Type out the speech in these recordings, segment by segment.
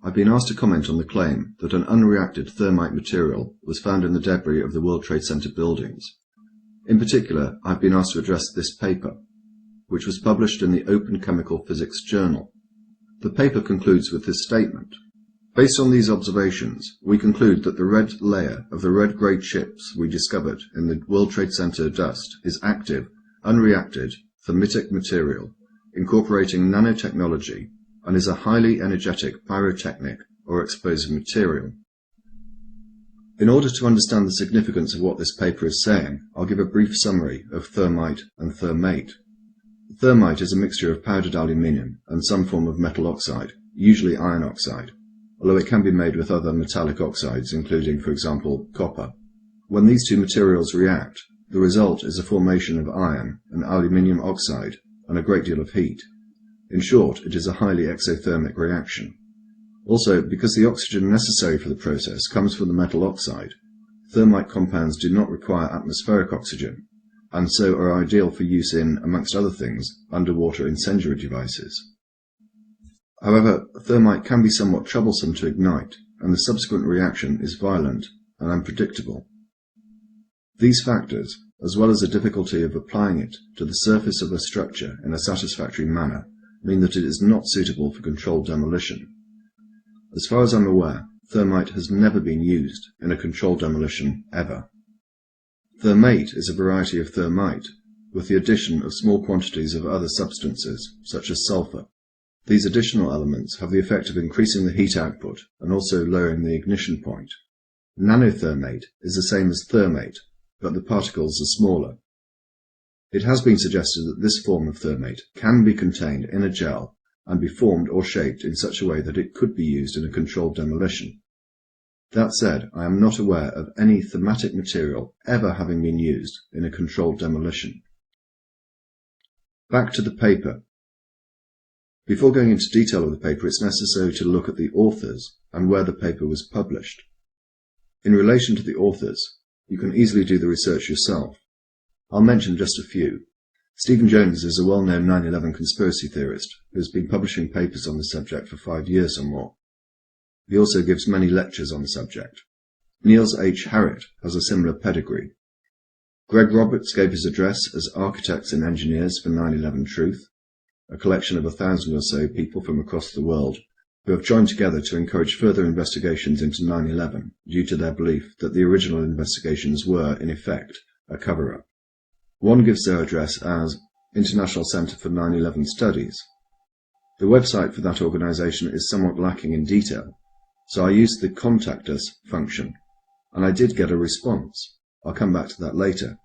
I've been asked to comment on the claim that an unreacted thermite material was found in the debris of the World Trade Center buildings. In particular, I've been asked to address this paper, which was published in the Open Chemical Physics Journal. The paper concludes with this statement. Based on these observations, we conclude that the red layer of the red-grey chips we discovered in the World Trade Center dust is active, unreacted, thermitic material, incorporating nanotechnology, and is a highly energetic pyrotechnic or explosive material. In order to understand the significance of what this paper is saying, I'll give a brief summary of thermite and thermate. Thermite is a mixture of powdered aluminium and some form of metal oxide, usually iron oxide, although it can be made with other metallic oxides, including, for example, copper. When these two materials react, the result is a formation of iron and aluminium oxide and a great deal of heat. In short, it is a highly exothermic reaction. Also, because the oxygen necessary for the process comes from the metal oxide, thermite compounds do not require atmospheric oxygen, and so are ideal for use in, amongst other things, underwater incendiary devices. However, thermite can be somewhat troublesome to ignite, and the subsequent reaction is violent and unpredictable. These factors, as well as the difficulty of applying it to the surface of a structure in a satisfactory manner, mean that it is not suitable for controlled demolition. As far as I'm aware, thermite has never been used in a controlled demolition ever. Thermate is a variety of thermite, with the addition of small quantities of other substances, such as sulfur. These additional elements have the effect of increasing the heat output and also lowering the ignition point. Nanothermate is the same as thermate, but the particles are smaller. It has been suggested that this form of thermate can be contained in a gel and be formed or shaped in such a way that it could be used in a controlled demolition. That said, I am not aware of any thematic material ever having been used in a controlled demolition. Back to the paper. Before going into detail of the paper, it's necessary to look at the authors and where the paper was published. In relation to the authors, you can easily do the research yourself. I'll mention just a few. Stephen Jones is a well-known 9/11 conspiracy theorist who has been publishing papers on the subject for 5 years or more. He also gives many lectures on the subject. Niels H. Harrit has a similar pedigree. Greg Roberts gave his address as Architects and Engineers for 9/11 Truth, a collection of 1,000 or so people from across the world who have joined together to encourage further investigations into 9/11 due to their belief that the original investigations were, in effect, a cover-up. One gives their address as International Center for 9/11 Studies. The website for that organization is somewhat lacking in detail, so I used the Contact Us function, and I did get a response. I'll come back to that later.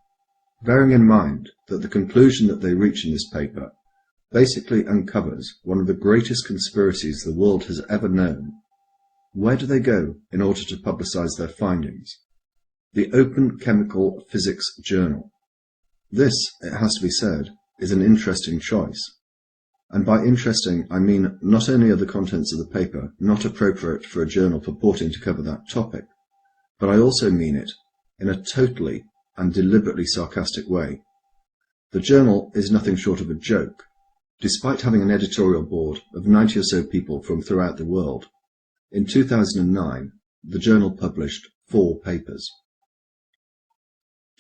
Bearing in mind that the conclusion that they reach in this paper basically uncovers one of the greatest conspiracies the world has ever known, where do they go in order to publicize their findings? The Open Chemical Physics Journal. This, it has to be said, is an interesting choice. And by interesting, I mean not only are the contents of the paper not appropriate for a journal purporting to cover that topic, but I also mean it in a totally and deliberately sarcastic way. The journal is nothing short of a joke. Despite having an editorial board of 90 or so people from throughout the world, in 2009, the journal published 4 papers.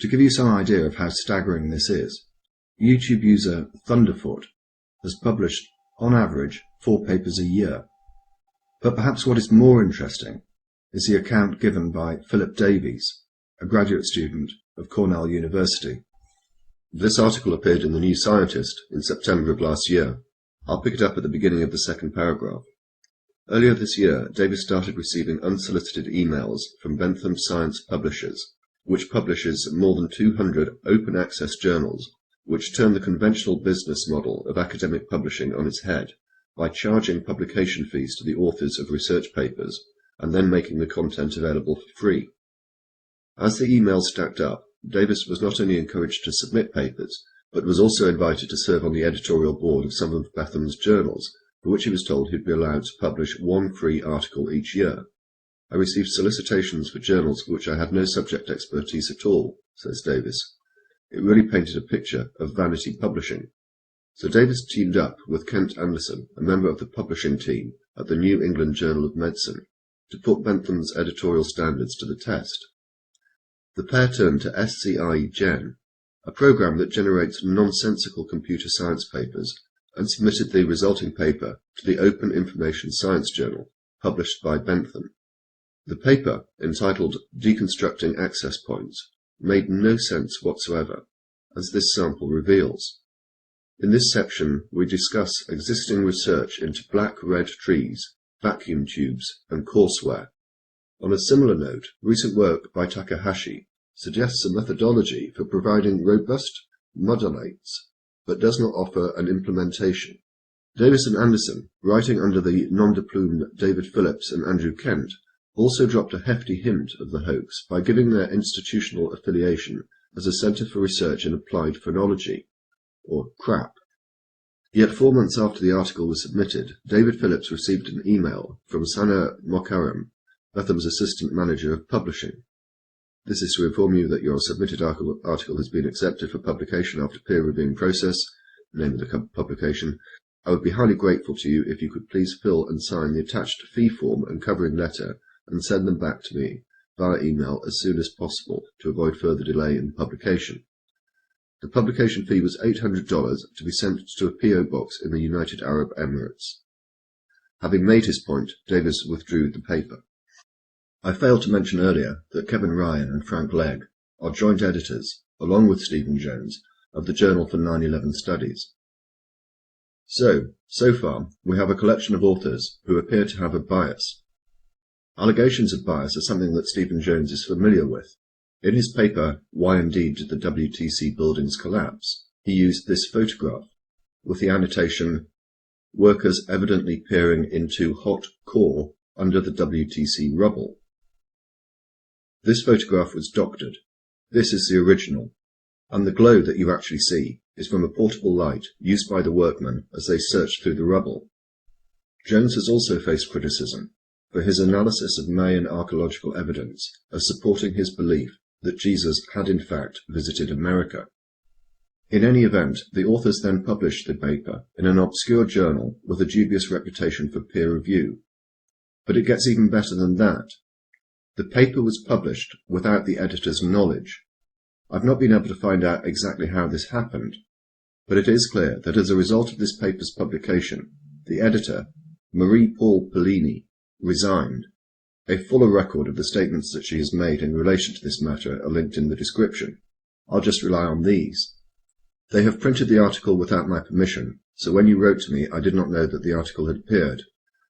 To give you some idea of how staggering this is, YouTube user Thunderfoot has published, on average, 4 papers a year. But perhaps what is more interesting is the account given by Philip Davies, a graduate student of Cornell University. This article appeared in the New Scientist in September of last year. I'll pick it up at the beginning of the second paragraph. Earlier this year, Davies started receiving unsolicited emails from Bentham Science Publishers, which publishes more than 200 open-access journals, which turn the conventional business model of academic publishing on its head by charging publication fees to the authors of research papers and then making the content available for free. As the emails stacked up, Davies was not only encouraged to submit papers, but was also invited to serve on the editorial board of some of Bentham's journals, for which he was told he'd be allowed to publish 1 free article each year. I received solicitations for journals for which I had no subject expertise at all, says Davies. It really painted a picture of vanity publishing. So Davies teamed up with Kent Anderson, a member of the publishing team, at the New England Journal of Medicine to put Bentham's editorial standards to the test. The pair turned to SCI-Gen, a program that generates nonsensical computer science papers, and submitted the resulting paper to the Open Information Science Journal, published by Bentham. The paper, entitled Deconstructing Access Points, made no sense whatsoever, as this sample reveals. In this section, we discuss existing research into black-red trees, vacuum tubes, and courseware. On a similar note, recent work by Takahashi suggests a methodology for providing robust modulates, but does not offer an implementation. Davis and Anderson, writing under the nom de plume David Phillips and Andrew Kent, also dropped a hefty hint of the hoax by giving their institutional affiliation as a Centre for Research in Applied Phonology, or CRAP. Yet 4 months after the article was submitted, David Phillips received an email from Sana Mokharam, Bentham's assistant manager of publishing. This is to inform you that your submitted article has been accepted for publication after peer reviewing process, the name of the publication. I would be highly grateful to you if you could please fill and sign the attached fee form and covering letter and send them back to me via email as soon as possible to avoid further delay in publication. The publication fee was $800 to be sent to a P.O. box in the United Arab Emirates. Having made his point, Davis withdrew the paper. I failed to mention earlier that Kevin Ryan and Frank Legg are joint editors, along with Stephen Jones, of the Journal for 9/11 Studies. So far, we have a collection of authors who appear to have a bias. Allegations of bias are something that Stephen Jones is familiar with. In his paper, Why Indeed Did the WTC Buildings Collapse?, he used this photograph, with the annotation, workers evidently peering into hot core under the WTC rubble. This photograph was doctored. This is the original, and the glow that you actually see is from a portable light used by the workmen as they searched through the rubble. Jones has also faced criticism for his analysis of Mayan archaeological evidence as supporting his belief that Jesus had in fact visited America. In any event, the authors then published the paper in an obscure journal with a dubious reputation for peer review. But it gets even better than that. The paper was published without the editor's knowledge. I've not been able to find out exactly how this happened, but it is clear that as a result of this paper's publication, the editor, Marie Paul Pellini, resigned. A fuller record of the statements that she has made in relation to this matter are linked in the description. I'll just rely on these. They have printed the article without my permission, so when you wrote to me I did not know that the article had appeared.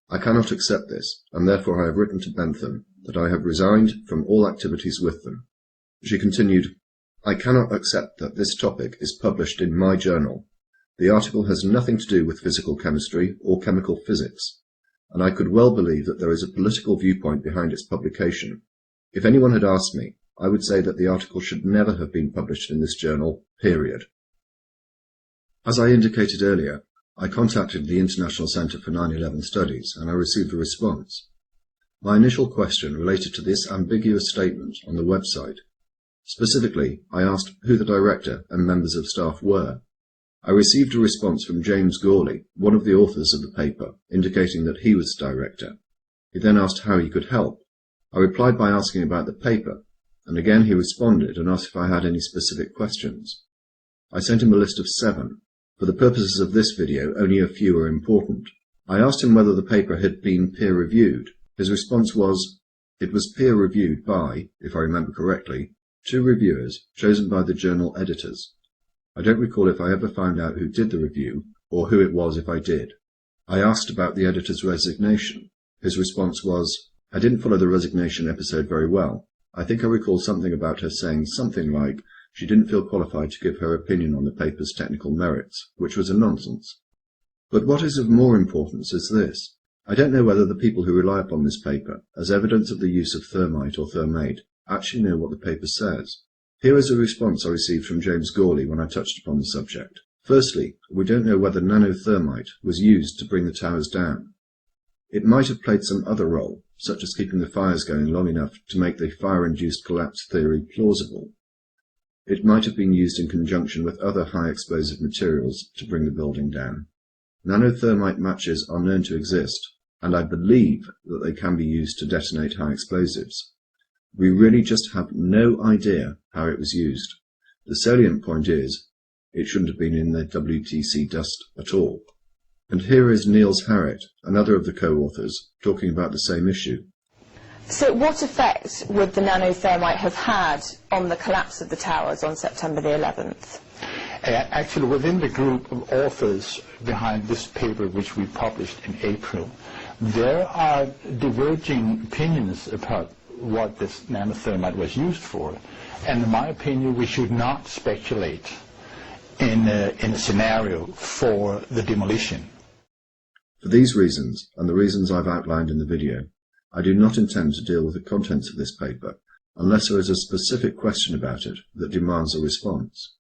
I cannot accept this, and therefore I have written to Bentham that I have resigned from all activities with them. She continued, I cannot accept that this topic is published in my journal. The article has nothing to do with physical chemistry or chemical physics, and I could well believe that there is a political viewpoint behind its publication. If anyone had asked me, I would say that the article should never have been published in this journal, period. As I indicated earlier, I contacted the International Centre for 9/11 Studies and I received a response. My initial question related to this ambiguous statement on the website. Specifically, I asked who the director and members of staff were. I received a response from James Gawley, one of the authors of the paper, indicating that he was the director. He then asked how he could help. I replied by asking about the paper, and again he responded and asked if I had any specific questions. I sent him a list of 7. For the purposes of this video, only a few are important. I asked him whether the paper had been peer-reviewed. His response was, it was peer-reviewed by, if I remember correctly, 2 reviewers chosen by the journal editors. I don't recall if I ever found out who did the review, or who it was if I did. I asked about the editor's resignation. His response was, I didn't follow the resignation episode very well. I think I recall something about her saying something like, she didn't feel qualified to give her opinion on the paper's technical merits, which was a nonsense. But what is of more importance is this. I don't know whether the people who rely upon this paper, as evidence of the use of thermite or thermate, actually know what the paper says. Here is a response I received from James Gawley when I touched upon the subject. Firstly, we don't know whether nanothermite was used to bring the towers down. It might have played some other role, such as keeping the fires going long enough to make the fire-induced collapse theory plausible. It might have been used in conjunction with other high-explosive materials to bring the building down. Nanothermite matches are known to exist, and I believe that they can be used to detonate high explosives. We really just have no idea how it was used. The salient point is, it shouldn't have been in the WTC dust at all. And here is Niels Harrit, another of the co-authors, talking about the same issue. So what effect would the nanothermite have had on the collapse of the towers on September the 11th? Actually, within the group of authors behind this paper, which we published in April, there are diverging opinions about what this nanothermite was used for. And in my opinion, we should not speculate in a scenario for the demolition. For these reasons, and the reasons I've outlined in the video, I do not intend to deal with the contents of this paper unless there is a specific question about it that demands a response.